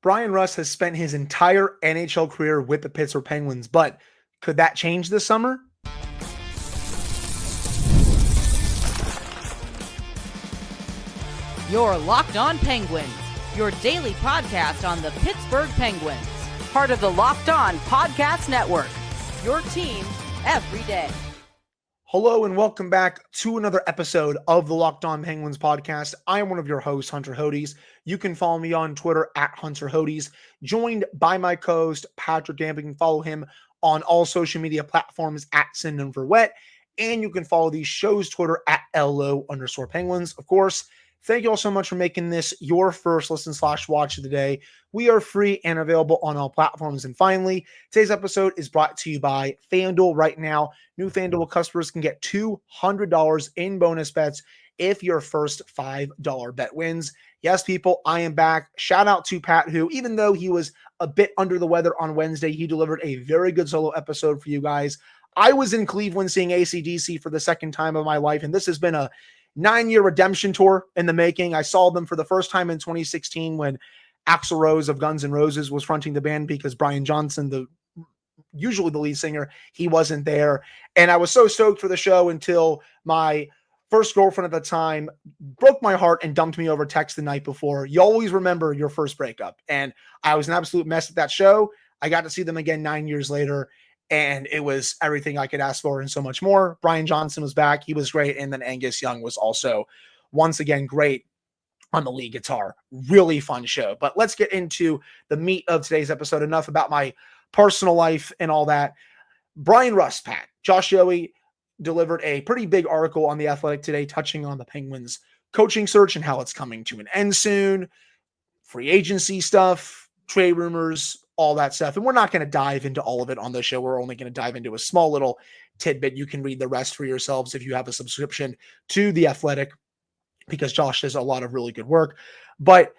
Bryan Rust has spent his entire NHL career with the Pittsburgh Penguins, but could that change this summer? You're Locked On Penguins, your daily podcast on the Pittsburgh Penguins. Part of the Locked On Podcast Network, your team every day. Hello and welcome back to another episode of the Locked On Penguins podcast. I am one of your hosts, Hunter Hodes. You can follow me on Twitter at Hunter Hodes, joined by my co-host, Patrick Gamp. You can follow him on all social media platforms at SendNumberWet, and you can follow the show's Twitter at LO_Penguins. Of course, thank you all so much for making this your first listen/watch of the day. We are free and available on all platforms. And finally, today's episode is brought to you by FanDuel. Right now, new FanDuel customers can get $200 in bonus bets if your first $5 bet wins. Yes, people, I am back. Shout out to Pat, who, even though he was a bit under the weather on Wednesday, he delivered a very good solo episode for you guys. I was in Cleveland seeing AC/DC for the second time of my life, and this has been a 9-year redemption tour in the making. I saw them for the first time in 2016 when Axl Rose of Guns N' Roses was fronting the band because Brian Johnson, usually the lead singer, he wasn't there. And I was so stoked for the show until my first girlfriend at the time broke my heart and dumped me over text the night before. You always remember your first breakup. And I was an absolute mess at that show. I got to see them again 9 years later, and it was everything I could ask for and so much more. Brian Johnson was back. He was great. And then Angus Young was also once again great on the lead guitar. Really fun show. But let's get into the meat of today's episode. Enough about my personal life and all that. Bryan Rust, Pat. Josh Yohe delivered a pretty big article on The Athletic today touching on the Penguins coaching search and how it's coming to an end soon, free agency stuff, trade rumors, all that stuff. And we're not going to dive into all of it on the show. We're only going to dive into a small little tidbit. You can read the rest for yourselves if you have a subscription to The Athletic, because Josh does a lot of really good work. But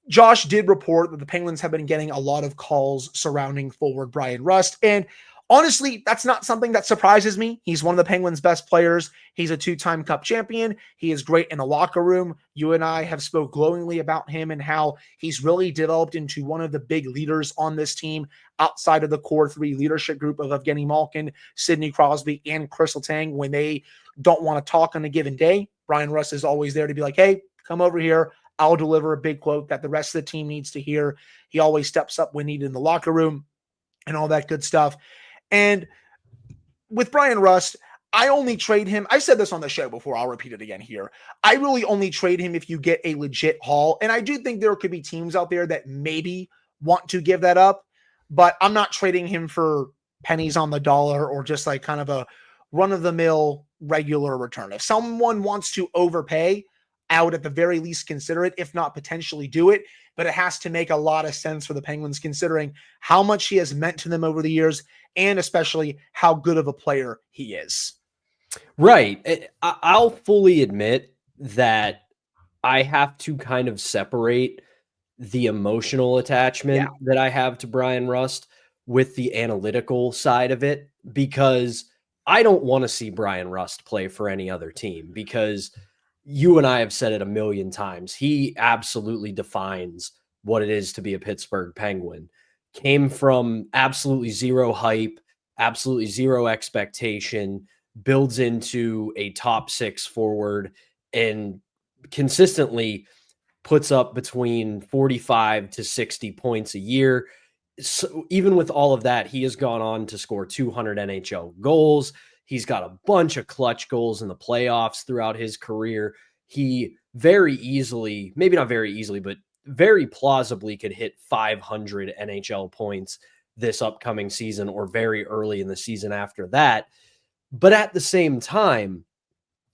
Josh did report that the Penguins have been getting a lot of calls surrounding forward Bryan Rust. And honestly, that's not something that surprises me. He's one of the Penguins' best players. He's a 2-time Cup champion. He is great in the locker room. You and I have spoke glowingly about him and how he's really developed into one of the big leaders on this team outside of the core 3 leadership group of Evgeny Malkin, Sidney Crosby, and Chris Letang. When they don't want to talk on a given day, Bryan Rust is always there to be like, hey, come over here. I'll deliver a big quote that the rest of the team needs to hear. He always steps up when needed in the locker room and all that good stuff. And with Bryan Rust, I only trade him. I've said this on the show before. I'll repeat it again here. I really only trade him if you get a legit haul. And I do think there could be teams out there that maybe want to give that up, but I'm not trading him for pennies on the dollar or just like kind of a run-of-the-mill regular return. If someone wants to overpay, I would at the very least consider it, if not potentially do it. But it has to make a lot of sense for the Penguins considering how much he has meant to them over the years and especially how good of a player he is. Right. I'll fully admit that I have to kind of separate the emotional attachment that I have to Bryan Rust with the analytical side of it, because I don't want to see Bryan Rust play for any other team, because you and I have said it a million times. He absolutely defines what it is to be a Pittsburgh Penguin. Came from absolutely zero hype, absolutely zero expectation, builds into a top 6 forward, and consistently puts up between 45 to 60 points a year. So even with all of that, he has gone on to score 200 NHL goals. He's got a bunch of clutch goals in the playoffs throughout his career. He very easily, maybe not very easily, but very plausibly could hit 500 NHL points this upcoming season or very early in the season after that. But at the same time,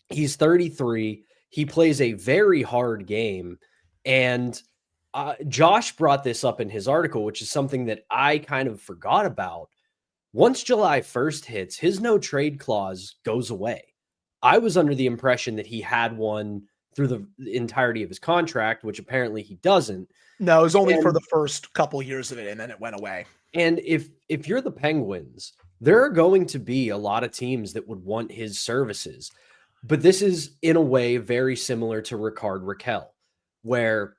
he's 33. He plays a very hard game. And Josh brought this up in his article, which is something that I kind of forgot about. Once July 1st hits, his no trade clause goes away. I was under the impression that he had one through the entirety of his contract, which apparently he doesn't. No, it was only for the first couple years of it, and then it went away. And if you're the Penguins, there are going to be a lot of teams that would want his services. But this is, in a way, very similar to Rickard Rakell, where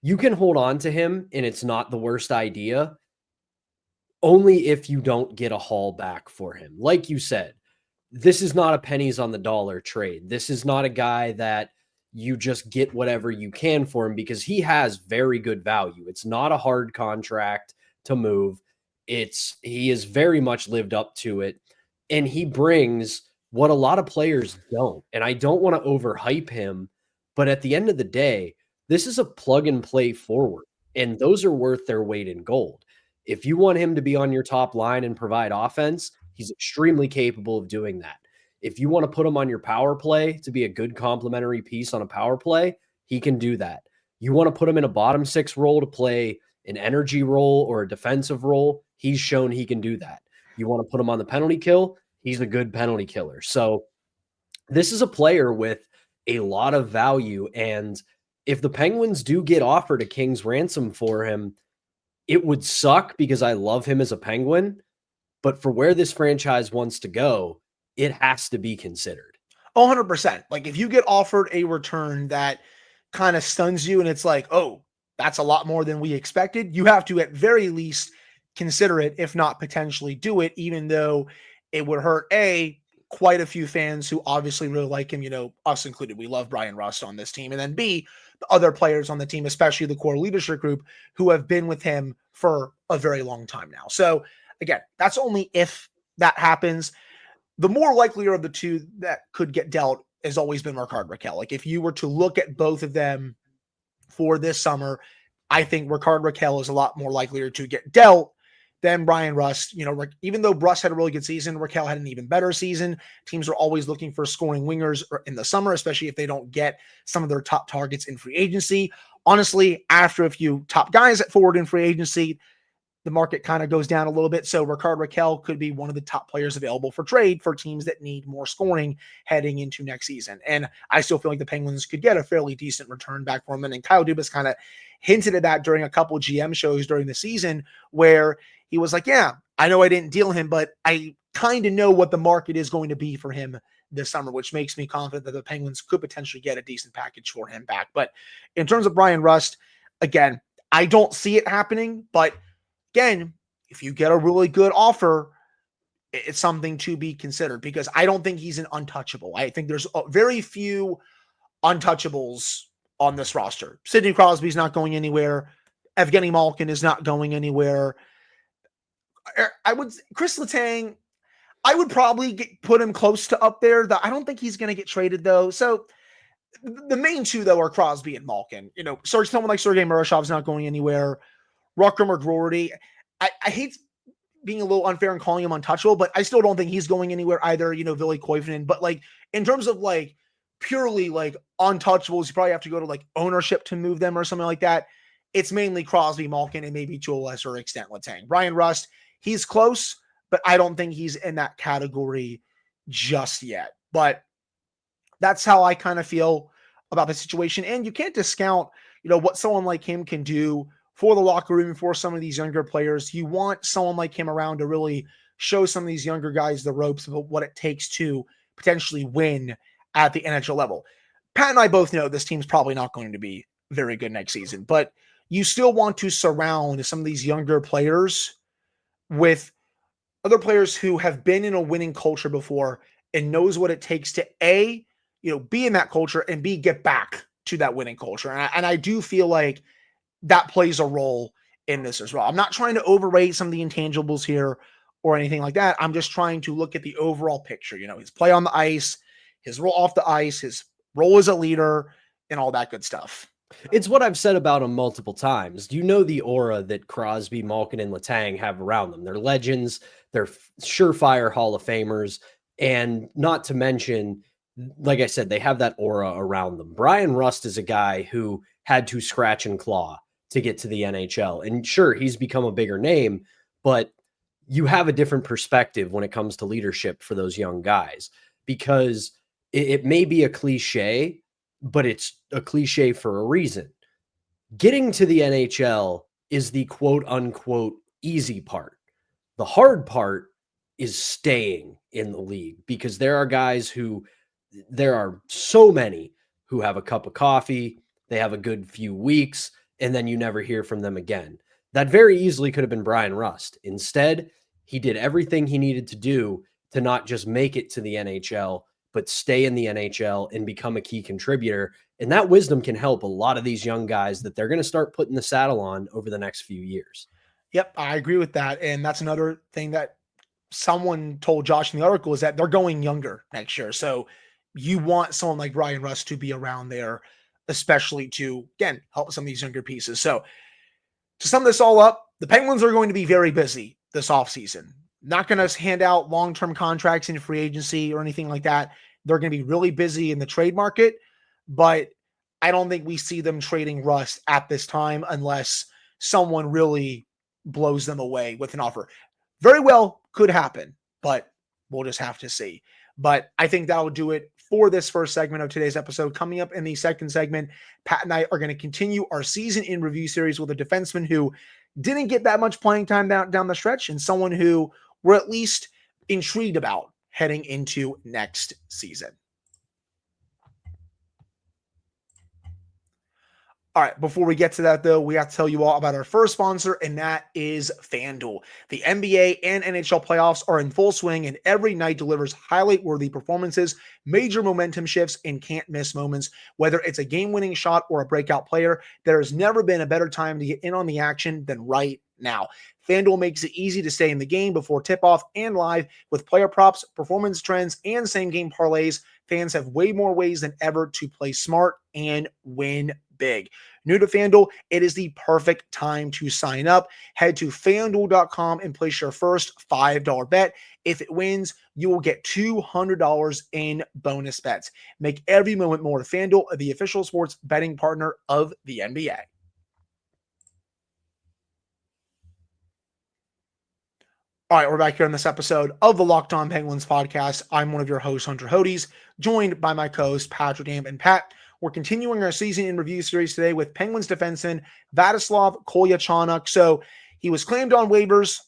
you can hold on to him and it's not the worst idea, only if you don't get a haul back for him. Like you said, this is not a pennies on the dollar trade. This is not a guy that you just get whatever you can for him, because he has very good value. It's not a hard contract to move. He has very much lived up to it, and he brings what a lot of players don't. And I don't want to overhype him, but at the end of the day, this is a plug and play forward, and those are worth their weight in gold. If you want him to be on your top line and provide offense, he's extremely capable of doing that. If you want to put him on your power play to be a good complementary piece on a power play, he can do that. You want to put him in a bottom six role to play an energy role or a defensive role, he's shown he can do that. You want to put him on the penalty kill, he's a good penalty killer. So this is a player with a lot of value, and if the Penguins do get offered a king's ransom for him, it would suck because I love him as a Penguin, but for where this franchise wants to go, it has to be considered. 100%. Like if you get offered a return that kind of stuns you and it's like, oh, that's a lot more than we expected, you have to at very least consider it, if not potentially do it, even though it would hurt quite a few fans who obviously really like him, us included. We love Bryan Rust on this team. And then B, the other players on the team, especially the core leadership group, who have been with him for a very long time now. So again, that's only if that happens. The more likelier of the two that could get dealt has always been Rickard Rakell. Like if you were to look at both of them for this summer, I think Rickard Rakell is a lot more likelier to get dealt than Bryan Rust. Even though Rust had a really good season, Rakell had an even better season. Teams are always looking for scoring wingers in the summer, especially if they don't get some of their top targets in free agency. Honestly, after a few top guys at forward in free agency, the market kind of goes down a little bit. So Rickard Rakell could be one of the top players available for trade for teams that need more scoring heading into next season. And I still feel like the Penguins could get a fairly decent return back from him. And Kyle Dubas kind of hinted at that during a couple GM shows during the season, where he was like, yeah, I know I didn't deal him, but I kind of know what the market is going to be for him this summer, which makes me confident that the Penguins could potentially get a decent package for him back. But in terms of Bryan Rust, again, I don't see it happening, but again, if you get a really good offer, it's something to be considered, because I don't think he's an untouchable. I think there's very few untouchables on this roster. Sidney Crosby's not going anywhere. Evgeny Malkin is not going anywhere. Chris Letang, I would probably put him close to up there. I don't think he's going to get traded though. So the main two though are Crosby and Malkin. Someone like Sergei Murashov's not going anywhere. Rutger McGroarty, I hate being a little unfair and calling him untouchable, but I still don't think he's going anywhere either. Ville Koivunen, but like in terms of like purely like untouchables, you probably have to go to like ownership to move them or something like that. It's mainly Crosby, Malkin, and maybe to a lesser extent Letang. Bryan Rust, he's close, but I don't think he's in that category just yet. But that's how I kind of feel about the situation. And you can't discount, what someone like him can do for the locker room, for some of these younger players. You want someone like him around to really show some of these younger guys the ropes of what it takes to potentially win at the NHL level. Pat and I both know this team's probably not going to be very good next season, but you still want to surround some of these younger players with other players who have been in a winning culture before and knows what it takes to be in that culture, and B, get back to that winning culture. And I do feel like that plays a role in this as well. I'm not trying to overrate some of the intangibles here or anything like that. I'm just trying to look at the overall picture, his play on the ice, his role off the ice, his role as a leader, and all that good stuff. It's what I've said about him multiple times. The aura that Crosby, Malkin, and Letang have around them. They're legends. They're surefire Hall of Famers. And not to mention, like I said, they have that aura around them. Bryan Rust is a guy who had to scratch and claw to get to the NHL. And sure, he's become a bigger name, but you have a different perspective when it comes to leadership for those young guys, because it may be a cliche, but it's a cliche for a reason. Getting to the NHL is the quote unquote easy part. The hard part is staying in the league, because there are so many who have a cup of coffee, they have a good few weeks, and then you never hear from them again. That very easily could have been Bryan Rust. Instead, he did everything he needed to do to not just make it to the NHL, but stay in the NHL and become a key contributor. And that wisdom can help a lot of these young guys that they're going to start putting the saddle on over the next few years. Yep, I agree with that. And that's another thing that someone told Josh in the article is that they're going younger next year. So you want someone like Bryan Rust to be around there, especially to, again, help some of these younger pieces. So to sum this all up, the Penguins are going to be very busy this offseason. Not going to hand out long-term contracts in free agency or anything like that. They're going to be really busy in the trade market, but I don't think we see them trading Rust at this time unless someone really blows them away with an offer. Very well could happen, but we'll just have to see. But I think that'll do it for this first segment of today's episode. Coming up in the second segment, Pat and I are going to continue our season in review series with a defenseman who didn't get that much playing time down the stretch and someone who we're at least intrigued about heading into next season. All right, before we get to that, though, we have to tell you all about our first sponsor, and that is FanDuel. The NBA and NHL playoffs are in full swing, and every night delivers highlight-worthy performances, major momentum shifts, and can't-miss moments. Whether it's a game-winning shot or a breakout player, there has never been a better time to get in on the action than right now. FanDuel makes it easy to stay in the game before tip-off and live with player props, performance trends, and same-game parlays. Fans have way more ways than ever to play smart and win big. New to FanDuel, it is the perfect time to sign up. Head to FanDuel.com and place your first $5 bet. If it wins, you will get $200 in bonus bets. Make every moment more. FanDuel, the official sports betting partner of the NBA. All right, we're back here on this episode of the Locked On Penguins podcast. I'm one of your hosts, Hunter Hodes, joined by my co-hosts, Patrick Amp and Pat. We're continuing our season in review series today with Penguins defenseman Vladislav Kolyachonok. So he was claimed on waivers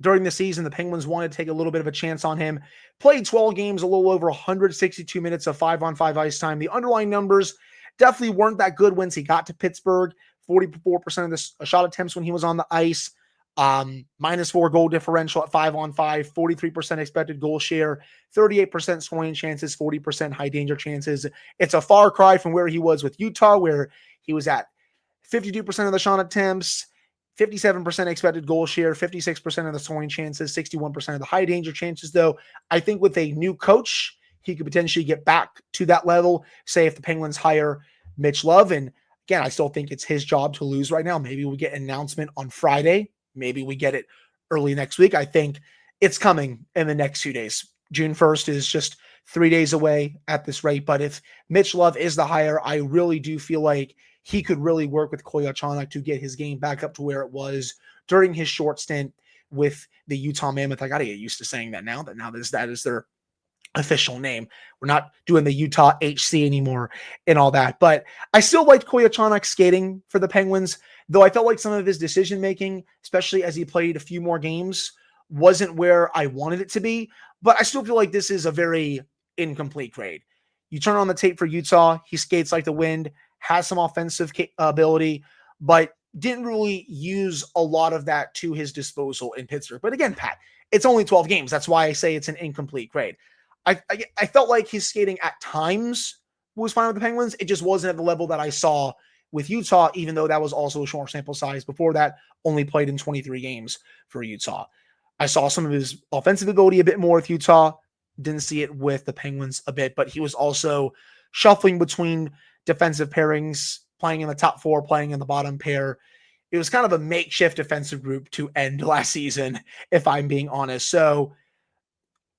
during the season. The Penguins wanted to take a little bit of a chance on him. Played 12 games, a little over 162 minutes of 5-on-5 ice time. The underlying numbers definitely weren't that good once he got to Pittsburgh. 44% of the shot attempts when he was on the ice. -4 goal differential at 5-on-5, 43% expected goal share, 38% scoring chances, 40% high danger chances. It's a far cry from where he was with Utah, where he was at 52% of the shot attempts, 57% expected goal share, 56% of the scoring chances, 61% of the high danger chances. Though I think with a new coach, he could potentially get back to that level. Say if the Penguins hire Mitch Love, and again, I still think it's his job to lose right now. Maybe we get an announcement on Friday. Maybe we get it early next week. I think it's coming in the next few days. June 1st is just 3 days away at this rate. But if Mitch Love is the hire, I really do feel like he could really work with Kolyachonok to get his game back up to where it was during his short stint with the Utah Mammoth. I got to get used to saying that now that is their official name. We're not doing the Utah HC anymore and all that. But I still liked Kolyachonok skating for the Penguins, though I felt like some of his decision-making, especially as he played a few more games, wasn't where I wanted it to be. But I still feel like this is a very incomplete grade. You turn on the tape for Utah, he skates like the wind, has some offensive ability, but didn't really use a lot of that to his disposal in Pittsburgh. But again, Pat, it's only 12 games. That's why I say it's an incomplete grade. I felt like his skating at times was fine with the Penguins. It just wasn't at the level that I saw with Utah, even though that was also a short sample size. Before that, only played in 23 games for Utah. I saw some of his offensive ability a bit more with Utah. Didn't see it with the Penguins a bit, but he was also shuffling between defensive pairings, playing in the top four, playing in the bottom pair. It was kind of a makeshift defensive group to end last season, if I'm being honest. So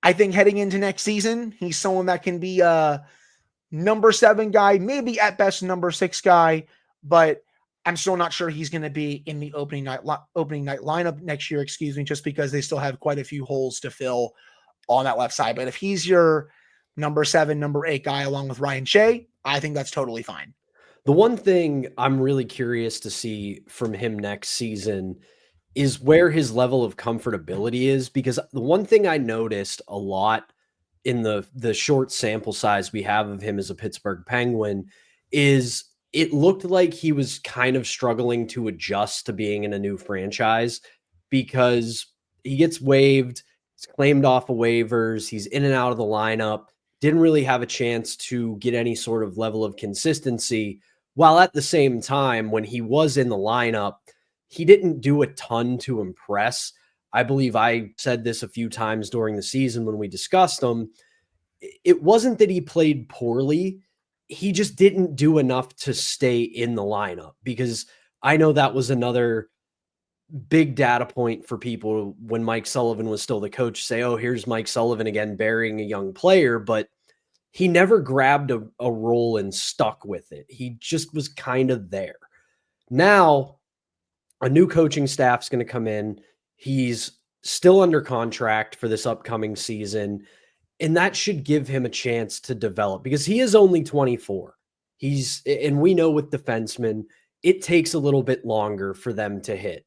I think heading into next season, he's someone that can be a number 7 guy, maybe at best number 6 guy, but I'm still not sure he's going to be in the opening night lineup next year, just because they still have quite a few holes to fill on that left side. But if he's your number 7, number 8 guy along with Ryan Shea, I think that's totally fine. The one thing I'm really curious to see from him next season is where his level of comfortability is, because the one thing I noticed a lot in the short sample size we have of him as a Pittsburgh Penguin is it looked like he was kind of struggling to adjust to being in a new franchise because he gets waived, he's claimed off of waivers, he's in and out of the lineup, didn't really have a chance to get any sort of level of consistency, while at the same time, when he was in the lineup, he didn't do a ton to impress. I believe I said this a few times during the season when we discussed him. It wasn't that he played poorly. He just didn't do enough to stay in the lineup, because I know that was another big data point for people when Mike Sullivan was still the coach, say, oh, here's Mike Sullivan again, burying a young player, but he never grabbed a role and stuck with it. He just was kind of there. Now, a new coaching staff's going to come in. He's still under contract for this upcoming season, and that should give him a chance to develop, because he is only 24. And we know with defensemen, it takes a little bit longer for them to hit.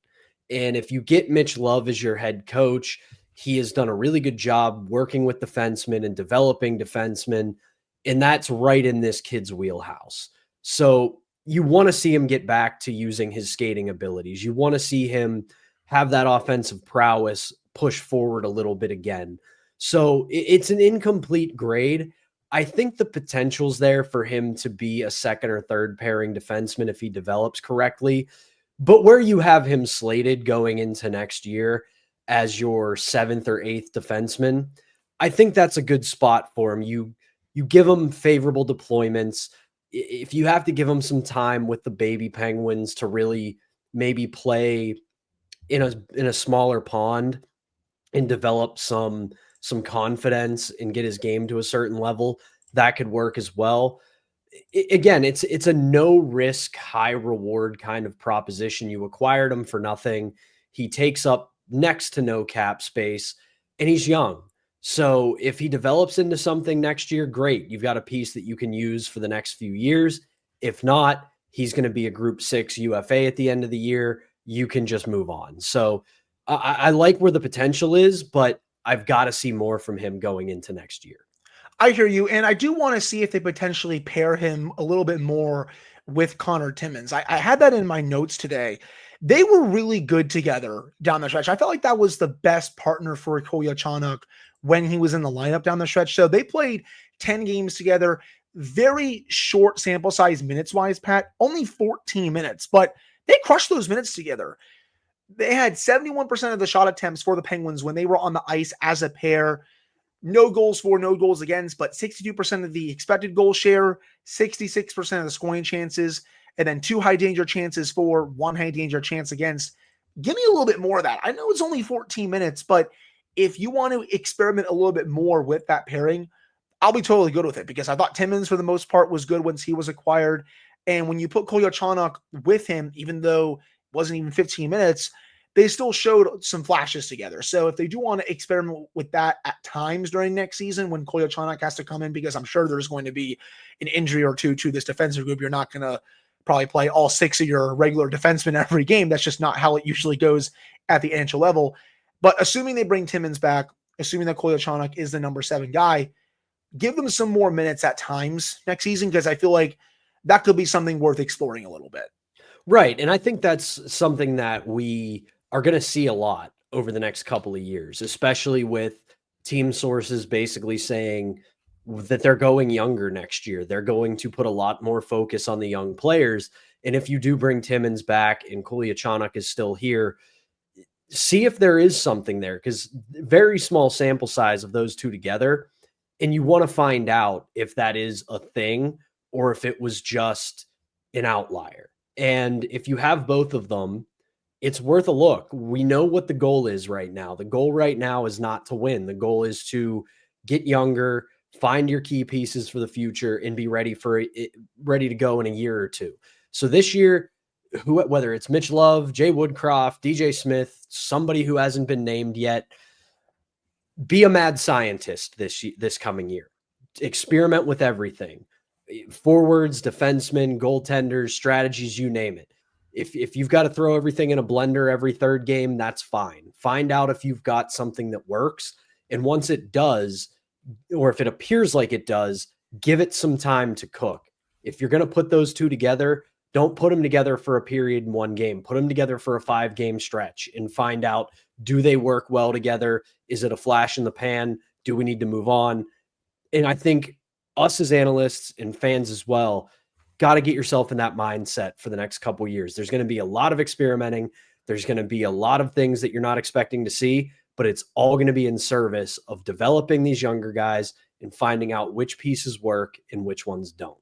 And if you get Mitch Love as your head coach, he has done a really good job working with defensemen and developing defensemen, and that's right in this kid's wheelhouse. So you want to see him get back to using his skating abilities. You want to see him have that offensive prowess push forward a little bit again. So it's an incomplete grade. I think the potential's there for him to be a second or third pairing defenseman if he develops correctly. But where you have him slated going into next year as your seventh or eighth defenseman, I think that's a good spot for him. You give him favorable deployments. If you have to give him some time with the baby Penguins to really maybe play in a smaller pond and develop some confidence and get his game to a certain level, that could work as well. Again, it's a no risk, high reward kind of proposition. You acquired him for nothing. He takes up next to no cap space, and he's young. So if he develops into something next year, great. You've got a piece that you can use for the next few years. If not, he's going to be a Group 6 UFA at the end of the year. You can just move on. So I like where the potential is, but I've got to see more from him going into next year. I hear you. And I do want to see if they potentially pair him a little bit more with Connor Timmins. I had that in my notes today. They were really good together down the stretch. I felt like that was the best partner for Kolyachonok when he was in the lineup down the stretch. So they played 10 games together, very short sample size minutes-wise, Pat, only 14 minutes, but they crushed those minutes together. They had 71% of the shot attempts for the Penguins when they were on the ice as a pair. No goals for, no goals against, but 62% of the expected goal share, 66% of the scoring chances, and then 2 high danger chances for, 1 high danger chance against. Give me a little bit more of that. I know it's only 14 minutes, but if you want to experiment a little bit more with that pairing, I'll be totally good with it, because I thought Timmins, for the most part, was good once he was acquired. And when you put Kolyachonok with him, even though it wasn't even 15 minutes, they still showed some flashes together. So if they do want to experiment with that at times during next season, when Kolyachonok has to come in, because I'm sure there's going to be an injury or two to this defensive group, you're not going to probably play all 6 of your regular defensemen every game. That's just not how it usually goes at the NHL level. But assuming they bring Timmins back, assuming that Kolyachonok is the number 7 guy, give them some more minutes at times next season, because I feel like that could be something worth exploring a little bit. Right. And I think that's something that we are going to see a lot over the next couple of years, especially with team sources basically saying that they're going younger next year. They're going to put a lot more focus on the young players. And if you do bring Timmins back and Kolyachonok is still here, see if there is something there, because very small sample size of those two together. And you want to find out if that is a thing or if it was just an outlier. And if you have both of them, it's worth a look. We know what the goal is right now. The goal right now is not to win. The goal is to get younger, find your key pieces for the future, and be ready to go in a year or two. So this year, whether it's Mitch Love, Jay Woodcroft, DJ Smith, somebody who hasn't been named yet, be a mad scientist this coming year. Experiment with everything. Forwards, defensemen, goaltenders, strategies, you name it. If you've got to throw everything in a blender every third game, that's fine. Find out if you've got something that works. And once it does, or if it appears like it does, give it some time to cook. If you're going to put those two together, don't put them together for a period in one game. Put them together for a 5-game stretch and find out, do they work well together? Is it a flash in the pan? Do we need to move on? And I think us as analysts and fans as well, got to get yourself in that mindset for the next couple of years. There's going to be a lot of experimenting. There's going to be a lot of things that you're not expecting to see, but it's all going to be in service of developing these younger guys and finding out which pieces work and which ones don't.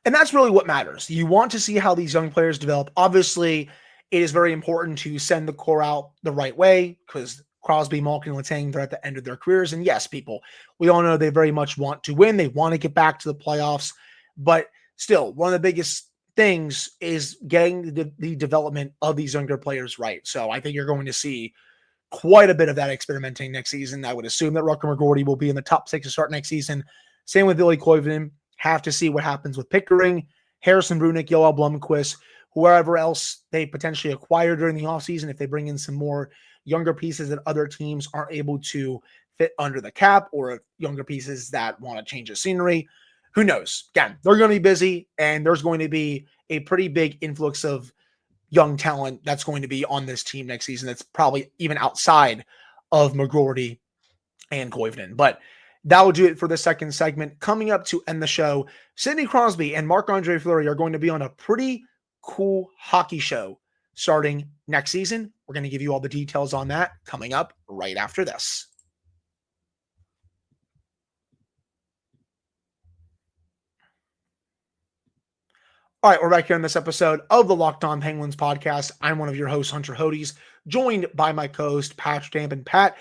And that's really what matters. You want to see how these young players develop. Obviously, it is very important to send the core out the right way because Crosby, Malkin, Letang, they're at the end of their careers. And yes, people, we all know they very much want to win. They want to get back to the playoffs. But still, one of the biggest things is getting the development of these younger players right. So I think you're going to see quite a bit of that experimenting next season. I would assume that Rutger McGroarty will be in the top 6 to start next season. Same with Billy Koivunen. Have to see what happens with Pickering, Harrison Brunick, Yoel Blomqvist, whoever else they potentially acquire during the offseason, if they bring in some more younger pieces that other teams aren't able to fit under the cap, or younger pieces that want to change the scenery. Who knows? Again, they're going to be busy, and there's going to be a pretty big influx of young talent that's going to be on this team next season. That's probably even outside of McGroarty and Koivunen. But that will do it for the second segment. Coming up to end the show, Sidney Crosby and Marc-Andre Fleury are going to be on a pretty cool hockey show starting next season. We're going to give you all the details on that coming up right after this. All right, we're back here on this episode of the Locked On Penguins podcast. I'm one of your hosts, Hunter Hodes, joined by my co-host, Patrick Damp. Pat,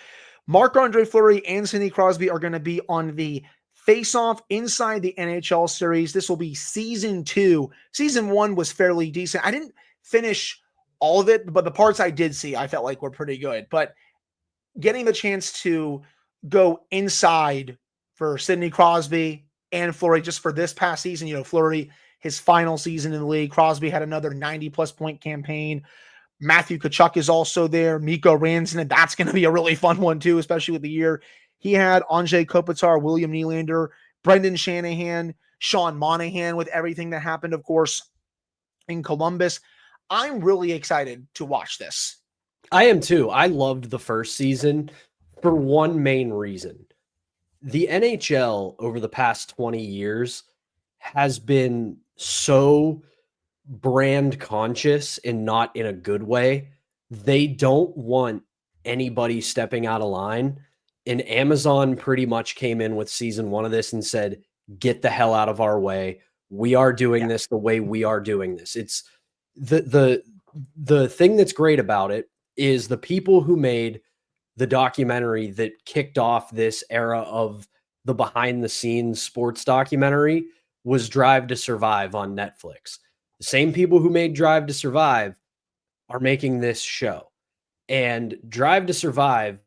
Marc-Andre Fleury and Sidney Crosby are going to be on the Faceoff inside the NHL series. This will be season 2. Season 1 was fairly decent. I didn't finish all of it, but the parts I did see, I felt like were pretty good. But getting the chance to go inside for Sidney Crosby and Fleury just for this past season, Fleury, his final season in the league. Crosby had another 90-plus point campaign. Matthew Tkachuk is also there. Mikko Rantanen, that's going to be a really fun one too, especially with the year he had. Anze Kopitar, William Nylander, Brendan Shanahan, Sean Monahan with everything that happened, of course, in Columbus. I'm really excited to watch this. I am too. I loved the first season for one main reason. The NHL over the past 20 years has been so brand conscious and not in a good way. They don't want anybody stepping out of line. And Amazon pretty much came in with season 1 of this and said, get the hell out of our way. We are doing this the way we are doing this. It's the thing that's great about it is the people who made the documentary that kicked off this era of the behind the scenes sports documentary was Drive to Survive on Netflix. The same people who made Drive to Survive are making this show. And Drive to Survive,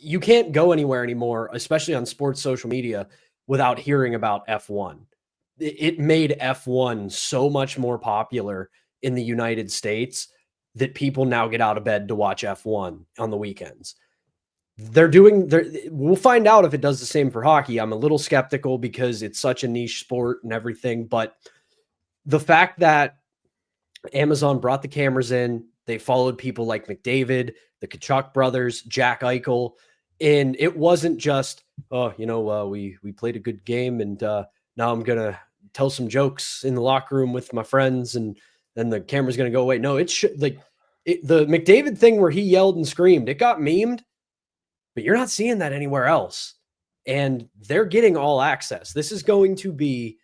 you can't go anywhere anymore, especially on sports social media, without hearing about F1. It made F1 so much more popular in the United States that people now get out of bed to watch F1 on the weekends. We'll find out if it does the same for hockey. I'm a little skeptical because it's such a niche sport and everything, but the fact that Amazon brought the cameras in, they followed people like McDavid, the Tkachuk brothers, Jack Eichel, and it wasn't just, we played a good game and now I'm going to tell some jokes in the locker room with my friends and then the camera's going to go away. No, the McDavid thing where he yelled and screamed, it got memed, but you're not seeing that anywhere else. And they're getting all access. This is going to be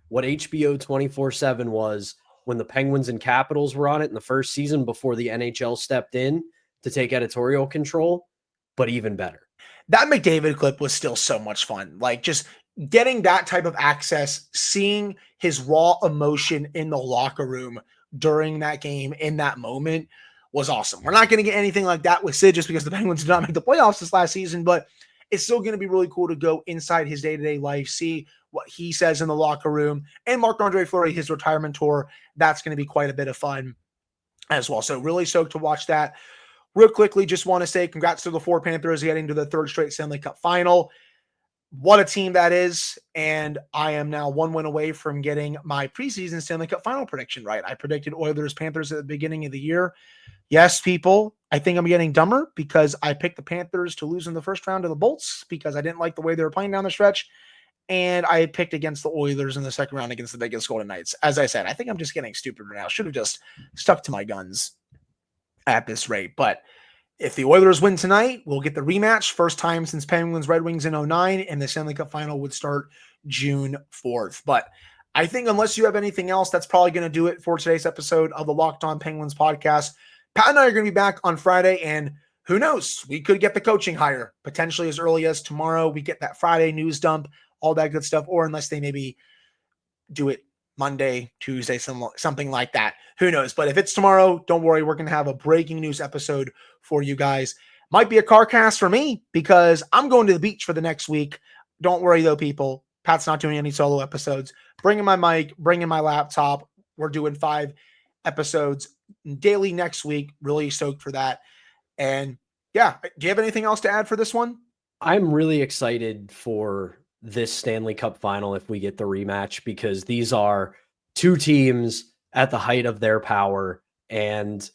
what HBO 24/7 was when the Penguins and Capitals were on it in the first season before the NHL stepped in to take editorial control, but even better. That McDavid clip was still so much fun. Like just getting that type of access, seeing his raw emotion in the locker room during that game in that moment was awesome. We're not going to get anything like that with Sid just because the Penguins did not make the playoffs this last season, but it's still going to be really cool to go inside his day-to-day life, see what he says in the locker room, and Marc-Andre Fleury, his retirement tour. That's going to be quite a bit of fun as well. So really stoked to watch that. Real quickly, just want to say congrats to the 4 Panthers getting to the 3rd straight Stanley Cup final. what a team that is. And I am now 1 win away from getting my preseason Stanley Cup final prediction right. I predicted Oilers Panthers at the beginning of the year. Yes, people, I think I'm getting dumber because I picked the Panthers to lose in the first round to the Bolts because I didn't like the way they were playing down the stretch. And I picked against the Oilers in the second round against the Vegas Golden Knights. As I said, I think I'm just getting stupider now. Should have just stuck to my guns at this rate. But if the Oilers win tonight, we'll get the rematch. First time since Penguins Red Wings in 2009, and the Stanley Cup final would start June 4th. But I think unless you have anything else, that's probably going to do it for today's episode of the Locked On Penguins podcast. Pat and I are going to be back on Friday, and who knows? We could get the coaching hire potentially as early as tomorrow. We get that Friday news dump, all that good stuff, or unless they maybe do it Monday, Tuesday, something like that. Who knows? But if it's tomorrow, don't worry. We're going to have a breaking news episode for you guys. Might be a car cast for me because I'm going to the beach for the next week. Don't worry, though, people. Pat's not doing any solo episodes. Bringing my mic, bringing my laptop. We're doing 5 episodes daily next week. Really stoked for that. And yeah, do you have anything else to add for this one? I'm really excited for this Stanley Cup final if we get the rematch, because these are 2 teams at the height of their power. And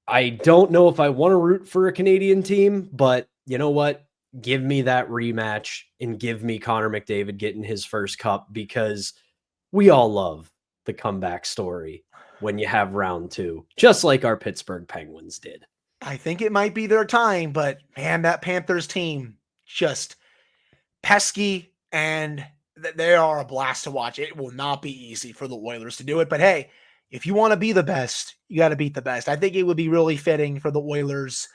I don't know if I want to root for a Canadian team, but you know what? Give me that rematch and give me Connor McDavid getting his first cup, because we all love the comeback story when you have round 2, just like our Pittsburgh Penguins did. I think it might be their time, but man, that Panthers team just pesky, and they are a blast to watch. It will not be easy for the Oilers to do it, but hey, if you want to be the best, you got to beat the best. I think it would be really fitting for the Oilers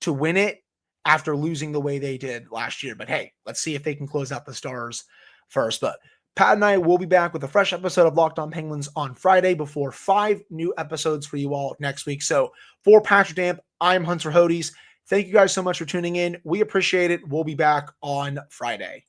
to win it after losing the way they did last year. But hey, let's see if they can close out the Stars first. But Pat and I will be back with a fresh episode of Locked On Penguins on Friday before 5 new episodes for you all next week. So for Patrick Damp, I'm Hunter Hodes. Thank you guys so much for tuning in. We appreciate it. We'll be back on Friday.